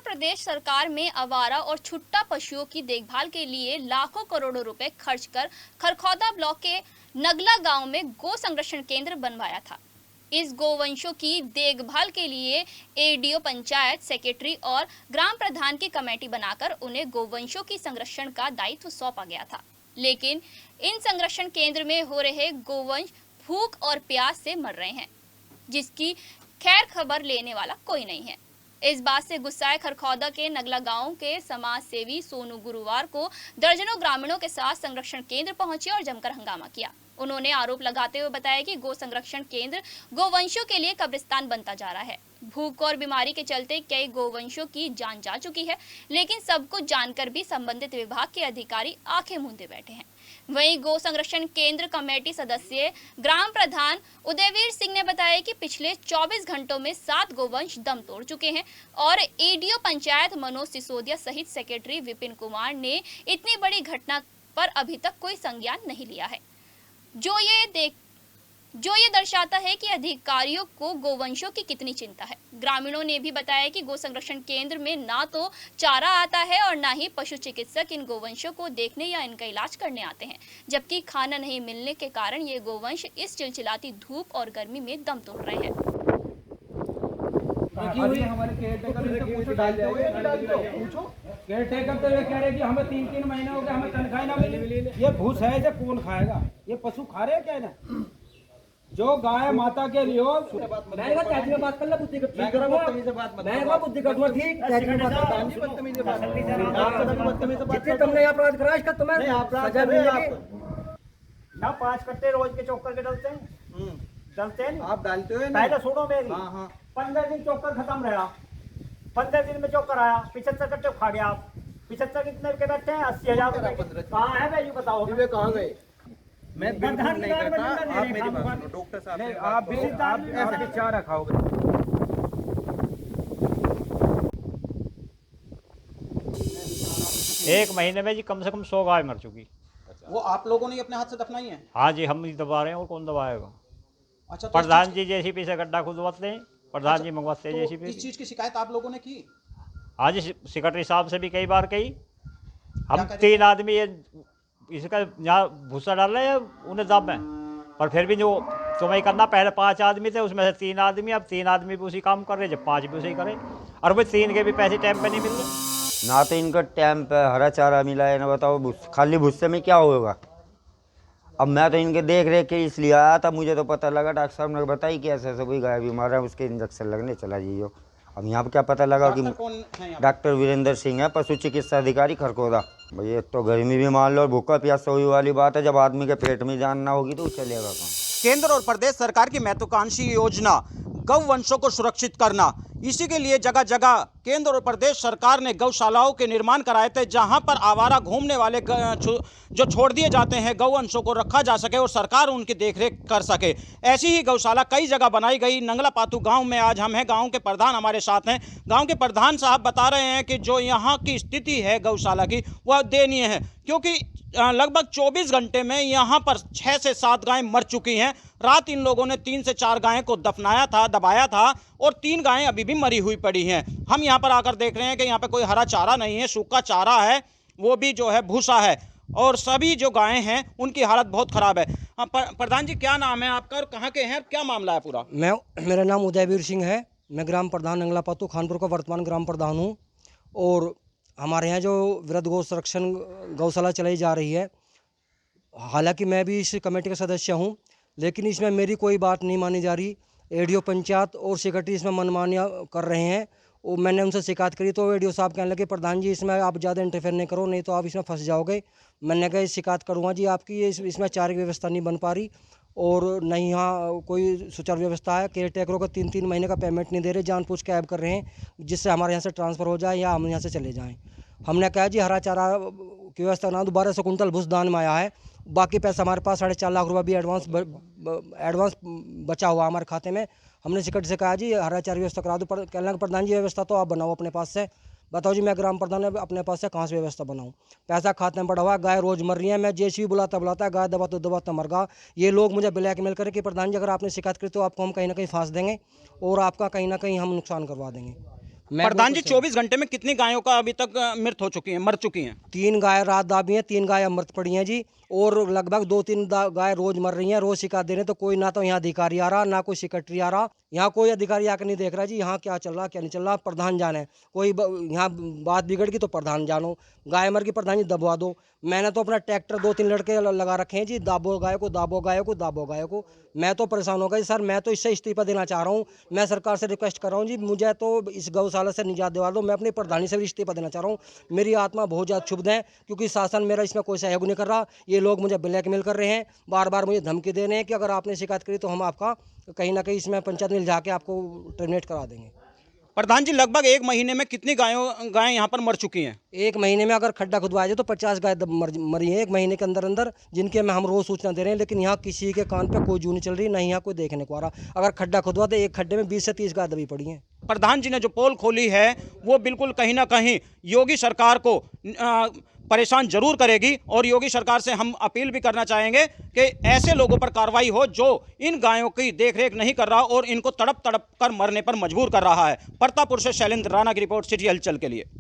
प्रदेश सरकार में आवारा और छुट्टा पशुओं की देखभाल के लिए लाखों करोड़ों रुपए खर्च कर खरखौदा ब्लॉक के नगला गांव में गो संरक्षण केंद्र बनवाया था। इस गोवंशों की देखभाल के लिए एडीओ, पंचायत सेक्रेटरी और ग्राम प्रधान की कमेटी बनाकर उन्हें गोवंशों की संरक्षण का दायित्व सौंपा गया था। लेकिन इन संरक्षण केंद्र में हो रहे गोवंश भूख और प्यास से मर रहे हैं, जिसकी खैर खबर लेने वाला कोई नहीं है। इस बात से गुस्साए खरखौदा के नगला गांव के समाज सेवी सोनू गुरुवार को दर्जनों ग्रामीणों के साथ संरक्षण केंद्र पहुंचे और जमकर हंगामा किया। उन्होंने आरोप लगाते हुए बताया कि गो संरक्षण केंद्र गोवंशों के लिए कब्रिस्तान बनता जा रहा है। भूख और बीमारी के चलते कई गोवंशों की जान जा चुकी है, लेकिन सब कुछ जानकर भी संबंधित विभाग के अधिकारी आंखें मूंदे बैठे हैं। वहीं गो संरक्षण केंद्र कमेटी सदस्य ग्राम प्रधान उदयवीर सिंह ने बताया कि पिछले 24 घंटों में 7 गोवंश दम तोड़ चुके हैं और एडीओ पंचायत मनोज सिसोदिया सहित सेक्रेटरी विपिन कुमार ने इतनी बड़ी घटना पर अभी तक कोई संज्ञान नहीं लिया है, जो ये दर्शाता है कि अधिकारियों को गोवंशों की कितनी चिंता है। ग्रामीणों ने भी बताया कि गो संरक्षण केंद्र में ना तो चारा आता है और ना ही पशु चिकित्सक इन गोवंशों को देखने या इनका इलाज करने आते हैं, जबकि खाना नहीं मिलने के कारण ये गोवंश इस चिलचिलाती धूप और गर्मी में दम तोड़ रहे हैं। केयरटेकर तो ये कह रहे कि हमें 3-3 महीने हो गए, हमें तनख्वाह ना मिली। ये भूस है, इसे कौन खाएगा? ये पशु खा रहे हैं क्या ना? जो गाय माता के लिए हो, बात कर ला, बुद्धि ठीक करो, बुद्धि करो, ठीक तुमने अपराध करा, इसका तुम्हें सजा मिलेगी ना। 5 कट्टे रोज के चौकर के डलते हैं, आप डालते हो? पहले सुनो मेरी। हाँ। 15 दिन चौकर खत्म रहा, 15 दिन में चौकर आया, 75 कट्टे खा गया आप। 75 कितने के बैठे हैं? 80,000। कहाँ है भाई, बताओ कहाँ गए? मैं बिल्कुल नहीं करता। आप मेरी बात सुनो, डॉक्टर साहब, आप ऐसे चारा खाओगे। एक महीने में जी कम से कम 100 गाय मर चुकी। वो आप लोगों ने अपने हाथ से दफनाई है? हाँ जी, हम ही दबा रहे हैं, और कौन दबाएगा? अच्छा, तो प्रधान जी जेसीबी से गड्ढा खुदवाते हैं, प्रधान जी मंगवाते हैं तो जेसीबी। इस चीज की शिकायत आप लोगों ने की? हाँ जी, सेक्रेटरी साहब से भी कई बार कही। हम 3 आदमी ये इसका यहाँ भूसा डाल रहे हैं, उन्हें दाब में, पर फिर भी जो तुम्हें करना, पहले 5 आदमी थे, उसमें से 3 आदमी, अब 3 आदमी भी उसी काम कर रहे, जब 5 भी उसी करे, और वो 3 के भी पैसे टाइम पे नहीं मिल रहे। ना तो इनका टाइम पे हरा चारा मिला है, ना बताओ खाली भुस्से में क्या होगा। अब मैं तो इनके देख रेख के इसलिए आया था, मुझे तो पता लगा, डॉक्टर साहब ने बताई कि ऐसे ऐसे कोई गाय बीमार है, उसके इंजेक्शन लगने चला जाइए। अब यहाँ पर क्या पता लगा कि डॉक्टर वीरेंद्र सिंह है, पशु चिकित्सा अधिकारी खरखौदा। भाई एक तो गर्मी भी मान लो, भूखा प्यासा हुई वाली बात है, जब आदमी के पेट में जान ना होगी तो चलेगा कहाँ? केंद्र और प्रदेश सरकार की महत्वाकांक्षी योजना गौ वंशों को सुरक्षित करना, इसी के लिए जगह जगह केंद्र और प्रदेश सरकार ने गौशालाओं के निर्माण कराए थे, जहां पर आवारा घूमने वाले जो छोड़ दिए जाते हैं गौवंशों को रखा जा सके और सरकार उनकी देखरेख कर सके। ऐसी ही गौशाला कई जगह बनाई गई। नंगला पातू गांव में आज हम हैं, गांव के प्रधान हमारे साथ हैं। गांव के प्रधान साहब बता रहे हैं कि जो यहाँ की स्थिति है गौशाला की, वह दयनीय है, क्योंकि लगभग 24 घंटे में यहाँ पर 6 से 7 गायें मर चुकी हैं। रात इन लोगों ने 3 से 4 गायें को दबाया था और 3 गायें अभी भी मरी हुई पड़ी हैं। हम यहाँ पर आकर देख रहे हैं कि यहाँ पे कोई हरा चारा नहीं है, सूखा चारा है, वो भी जो है भूसा है, और सभी जो गायें हैं उनकी हालत बहुत ख़राब है। प्रधान जी, क्या नाम है आपका और कहाँ के हैं, क्या मामला है पूरा? मेरा नाम उदयवीर सिंह है। मैं ग्राम प्रधान नंगला पातू खानपुर का वर्तमान ग्राम प्रधान हूँ। और हमारे यहाँ जो वृद्ध गौ संरक्षण गौशाला चलाई जा रही है, हालांकि मैं भी इस कमेटी का सदस्य हूँ, लेकिन इसमें मेरी कोई बात नहीं मानी जा रही। एडीओ पंचायत और सेक्रेटरी इसमें मनमानियाँ कर रहे हैं। और मैंने उनसे शिकायत करी तो एडीओ साहब कहने लगे, प्रधान जी इसमें आप ज़्यादा इंटरफेयर नहीं करो, नहीं तो आप इसमें फंस जाओगे। मैंने कहा शिकायत करूँगा जी आपकी, इसमें चारे की व्यवस्था नहीं बन पा रही और नहीं यहाँ कोई सुचारू व्यवस्था है। केयर टेकरों को 3-3 महीने का पेमेंट नहीं दे रहे, जानबूझ के ऐब कर रहे हैं, जिससे हमारे यहाँ से ट्रांसफ़र हो जाए या हम यहाँ से चले जाएँ। हमने कहा जी हरा चारा की व्यवस्था ना, 1200 कुंटल भूस दान में आया है, बाकी पैसा हमारे पास 4.5 लाख रुपये भी एडवांस बचा हुआ हमारे खाते में। हमने सेक्रेटरी से कहा जी हरा चारा व्यवस्था करा दो, कहने लगे प्रधान जी व्यवस्था तो आप बनाओ अपने पास से। बताओ जी, मैं ग्राम प्रधान अपने पास से कहाँ से व्यवस्था बनाऊँ? पैसा खाते में पड़ा हुआ, गाय रोज़ मर रही है, मैं जेसीबी बुलाता गाय दबाता मर गया। ये लोग मुझे ब्लैकमेल करें कि प्रधान जी अगर आपने शिकायत करी तो आपको हम कहीं ना कहीं फांस देंगे और आपका कहीं ना कहीं हम नुकसान करवा देंगे। प्रधान जी 24 घंटे में कितनी गायों का अभी तक मर चुकी हैं? 3 गाय रात दाबी हैं, 3 गाय अमृत पड़ी हैं जी, और लगभग 2-3 गाय रोज मर रही हैं। रोज शिकायत दे रहे हैं, तो कोई ना तो यहाँ अधिकारी आ रहा, ना कोई सेक्रेटरी आ रहा, यहाँ कोई अधिकारी आकर नहीं देख रहा जी यहाँ क्या चल रहा क्या नहीं चल रहा। प्रधान जाने, कोई यहाँ बात बिगड़ गई तो प्रधान जानो, गाय मर की प्रधान जी दबवा दो। मैंने तो अपना ट्रैक्टर 2-3 लड़के लगा रखे हैं जी, दाबो गाय को, दाबो गाय को, दाबो गाय को। मैं तो परेशान हो गया सर, मैं तो इससे इस्तीफा देना चाह रहा हूँ। मैं सरकार से रिक्वेस्ट कर रहा हूँ जी, मुझे तो इस गौशाला से निजात दिवा दो। मैं अपनी प्रधानी से भी इस्तीफा देना चाह रहा हूँ। मेरी आत्मा बहुत ज़्यादा क्षुब्ध है, क्योंकि शासन मेरा इसमें कोई सहयोग नहीं कर रहा। ये लोग मुझे ब्लैकमेल कर रहे हैं, बार बार मुझे धमकी दे रहे हैं कि अगर आपने शिकायत करी तो हम आपका कहीं ना कहीं इसमें पंचायत में जाके आपको टर्मिनेट करा देंगे। प्रधान जी लगभग 1 महीने में कितनी गायें यहाँ पर मर चुकी हैं? 1 महीने में अगर खड्डा खुदवाया जाए तो 50 गाय मरी हैं 1 महीने के अंदर अंदर, जिनके में हम रोज सूचना दे रहे हैं, लेकिन यहाँ किसी के कान पे कोई जू नहीं चल रही, नहीं यहाँ कोई देखने को आ रहा। अगर खड्डा खुदवा तो एक खड्डे में 20 से 30 गाय दबी पड़ी हैं। प्रधान जी ने जो पोल खोली है वो बिल्कुल कहीं ना कहीं योगी सरकार को परेशान जरूर करेगी, और योगी सरकार से हम अपील भी करना चाहेंगे कि ऐसे लोगों पर कार्रवाई हो जो इन गायों की देखरेख नहीं कर रहा और इनको तड़प तड़प कर मरने पर मजबूर कर रहा है। प्रतापपुर से शैलेंद्र राणा की रिपोर्ट, सिटी हलचल के लिए।